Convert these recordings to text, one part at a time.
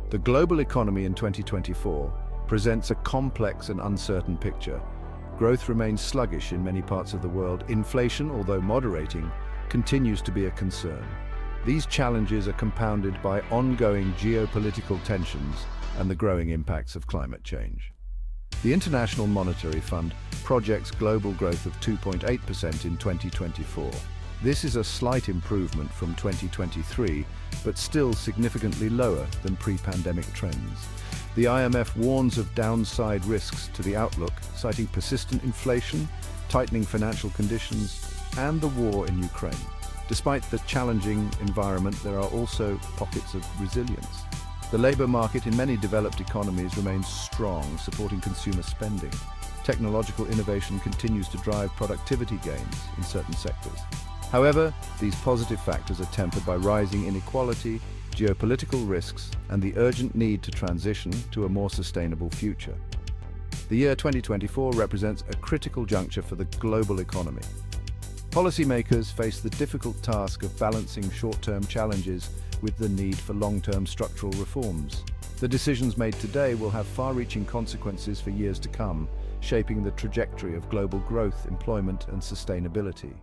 The global economy in 2024 presents a complex and uncertain picture. Growth remains sluggish in many parts of the world. Inflation, although moderating, continues to be a concern. These challenges are compounded by ongoing geopolitical tensions and the growing impacts of climate change. The International Monetary Fund projects global growth of 2.8% in 2024. This is a slight improvement from 2023, but still significantly lower than pre-pandemic trends. The IMF warns of downside risks to the outlook, citing persistent inflation, tightening financial conditions, and the war in Ukraine. Despite the challenging environment, there are also pockets of resilience. The labor market in many developed economies remains strong, supporting consumer spending. Technological innovation continues to drive productivity gains in certain sectors. However, these positive factors are tempered by rising inequality, geopolitical risks, and the urgent need to transition to a more sustainable future. The year 2024 represents a critical juncture for the global economy. Policymakers face the difficult task of balancing short-term challenges with the need for long-term structural reforms. The decisions made today will have far-reaching consequences for years to come, shaping the trajectory of global growth, employment, and sustainability.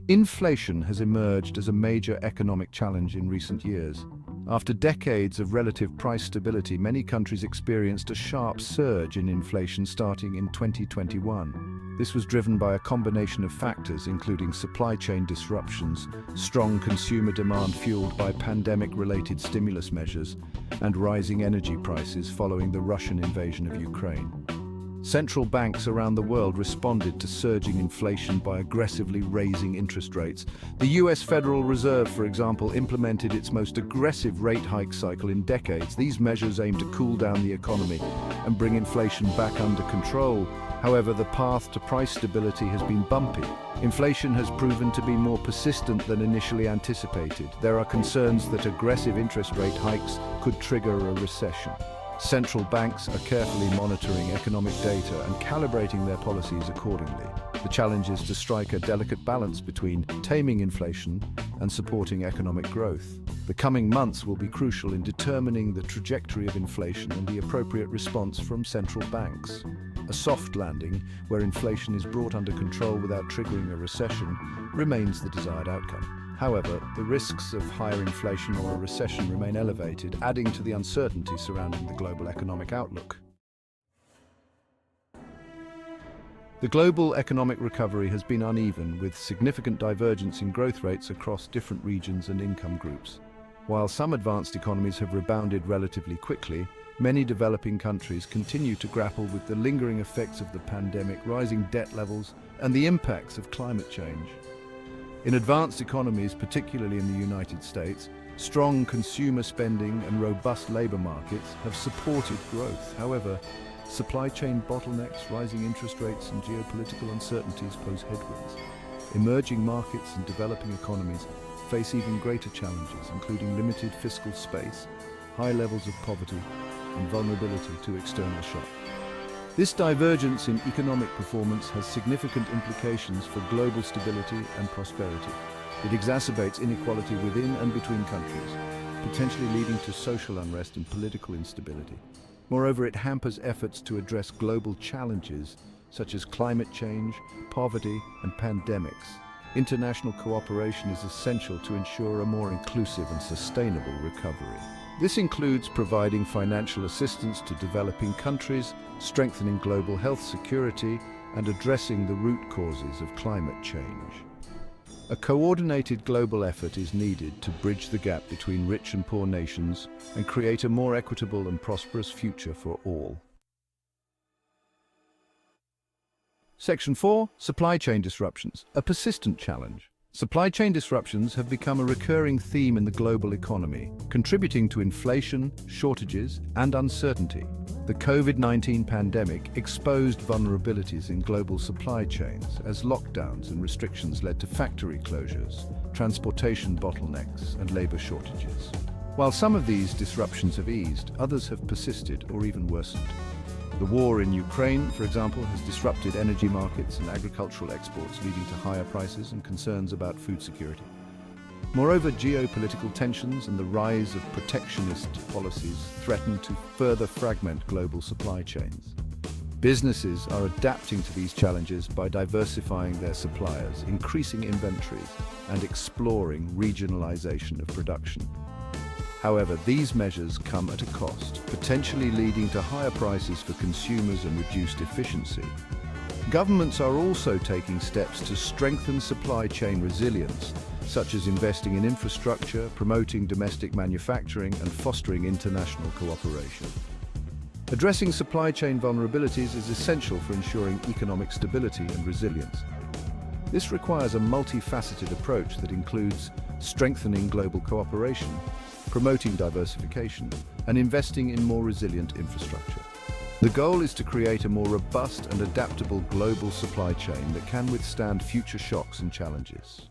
Inflation has emerged as a major economic challenge in recent years. After decades of relative price stability, many countries experienced a sharp surge in inflation starting in 2021. This was driven by a combination of factors, including supply chain disruptions, strong consumer demand fueled by pandemic-related stimulus measures, and rising energy prices following the Russian invasion of Ukraine. Central banks around the world responded to surging inflation by aggressively raising interest rates. The US Federal Reserve, for example, implemented its most aggressive rate hike cycle in decades. These measures aim to cool down the economy and bring inflation back under control. However, the path to price stability has been bumpy. Inflation has proven to be more persistent than initially anticipated. There are concerns that aggressive interest rate hikes could trigger a recession. Central banks are carefully monitoring economic data and calibrating their policies accordingly. The challenge is to strike a delicate balance between taming inflation and supporting economic growth. The coming months will be crucial in determining the trajectory of inflation and the appropriate response from central banks. A soft landing, where inflation is brought under control without triggering a recession, remains the desired outcome. However, the risks of higher inflation or a recession remain elevated, adding to the uncertainty surrounding the global economic outlook. The global economic recovery has been uneven, with significant divergence in growth rates across different regions and income groups. While some advanced economies have rebounded relatively quickly, many developing countries continue to grapple with the lingering effects of the pandemic, rising debt levels, and the impacts of climate change. In advanced economies, particularly in the United States, strong consumer spending and robust labor markets have supported growth. However, supply chain bottlenecks, rising interest rates, and geopolitical uncertainties pose headwinds. Emerging markets and developing economies face even greater challenges, including limited fiscal space, high levels of poverty, and vulnerability to external shock. This divergence in economic performance has significant implications for global stability and prosperity. It exacerbates inequality within and between countries, potentially leading to social unrest and political instability. Moreover, it hampers efforts to address global challenges such as climate change, poverty, and pandemics. International cooperation is essential to ensure a more inclusive and sustainable recovery. This includes providing financial assistance to developing countries, strengthening global health security, and addressing the root causes of climate change. A coordinated global effort is needed to bridge the gap between rich and poor nations and create a more equitable and prosperous future for all. Section 4. Supply chain disruptions, a persistent challenge. Supply chain disruptions have become a recurring theme in the global economy, contributing to inflation, shortages, and uncertainty. The COVID-19 pandemic exposed vulnerabilities in global supply chains as lockdowns and restrictions led to factory closures, transportation bottlenecks, and labor shortages. While some of these disruptions have eased, others have persisted or even worsened. The war in Ukraine, for example, has disrupted energy markets and agricultural exports, leading to higher prices and concerns about food security. Moreover, geopolitical tensions and the rise of protectionist policies threaten to further fragment global supply chains. Businesses are adapting to these challenges by diversifying their suppliers, increasing inventories, and exploring regionalization of production. However, these measures come at a cost, potentially leading to higher prices for consumers and reduced efficiency. Governments are also taking steps to strengthen supply chain resilience, such as investing in infrastructure, promoting domestic manufacturing, and fostering international cooperation. Addressing supply chain vulnerabilities is essential for ensuring economic stability and resilience. This requires a multifaceted approach that includes strengthening global cooperation, promoting diversification, and investing in more resilient infrastructure. The goal is to create a more robust and adaptable global supply chain that can withstand future shocks and challenges.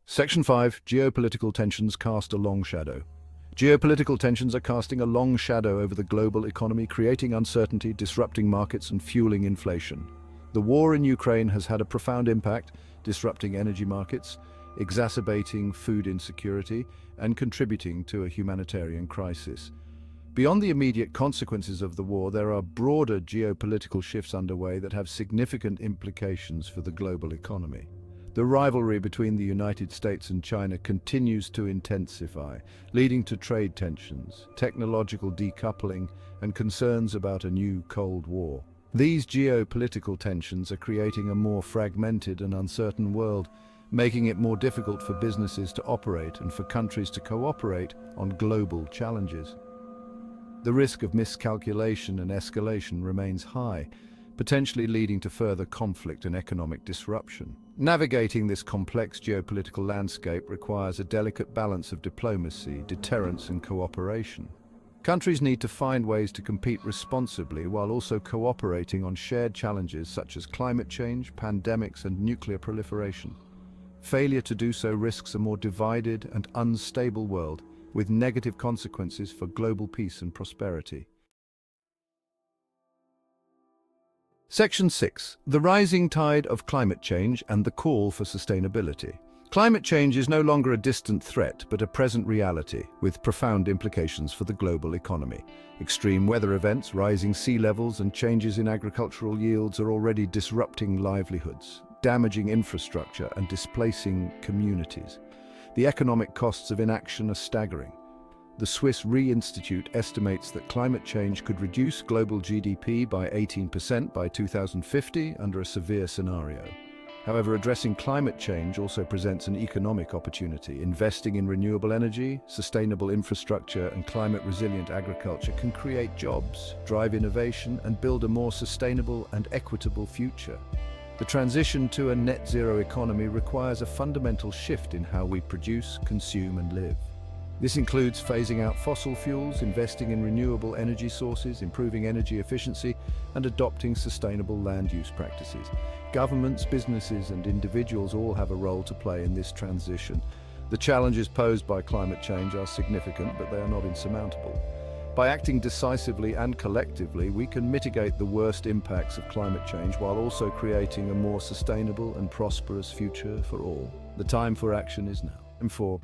Section 5. Geopolitical tensions cast a long shadow. Geopolitical tensions are casting a long shadow over the global economy, creating uncertainty, disrupting markets, and fueling inflation. The war in Ukraine has had a profound impact, disrupting energy markets, exacerbating food insecurity, and contributing to a humanitarian crisis. Beyond the immediate consequences of the war, there are broader geopolitical shifts underway that have significant implications for the global economy. The rivalry between the United States and China continues to intensify, leading to trade tensions, technological decoupling, and concerns about a new Cold War. These geopolitical tensions are creating a more fragmented and uncertain world, making it more difficult for businesses to operate and for countries to cooperate on global challenges. The risk of miscalculation and escalation remains high, potentially leading to further conflict and economic disruption. Navigating this complex geopolitical landscape requires a delicate balance of diplomacy, deterrence, and cooperation. Countries need to find ways to compete responsibly while also cooperating on shared challenges such as climate change, pandemics, and nuclear proliferation. Failure to do so risks a more divided and unstable world, with negative consequences for global peace and prosperity. Section 6. The rising tide of climate change and the call for sustainability. Climate change is no longer a distant threat, but a present reality, with profound implications for the global economy. Extreme weather events, rising sea levels, and changes in agricultural yields are already disrupting livelihoods, damaging infrastructure, and displacing communities. The economic costs of inaction are staggering. The Swiss Re Institute estimates that climate change could reduce global GDP by 18% by 2050 under a severe scenario. However, addressing climate change also presents an economic opportunity. Investing in renewable energy, sustainable infrastructure, and climate-resilient agriculture can create jobs, drive innovation, and build a more sustainable and equitable future. The transition to a net-zero economy requires a fundamental shift in how we produce, consume, and live. This includes phasing out fossil fuels, investing in renewable energy sources, improving energy efficiency, and adopting sustainable land use practices. Governments, businesses, and individuals all have a role to play in this transition. The challenges posed by climate change are significant, but they are not insurmountable. By acting decisively and collectively, we can mitigate the worst impacts of climate change while also creating a more sustainable and prosperous future for all. The time for action is now. And for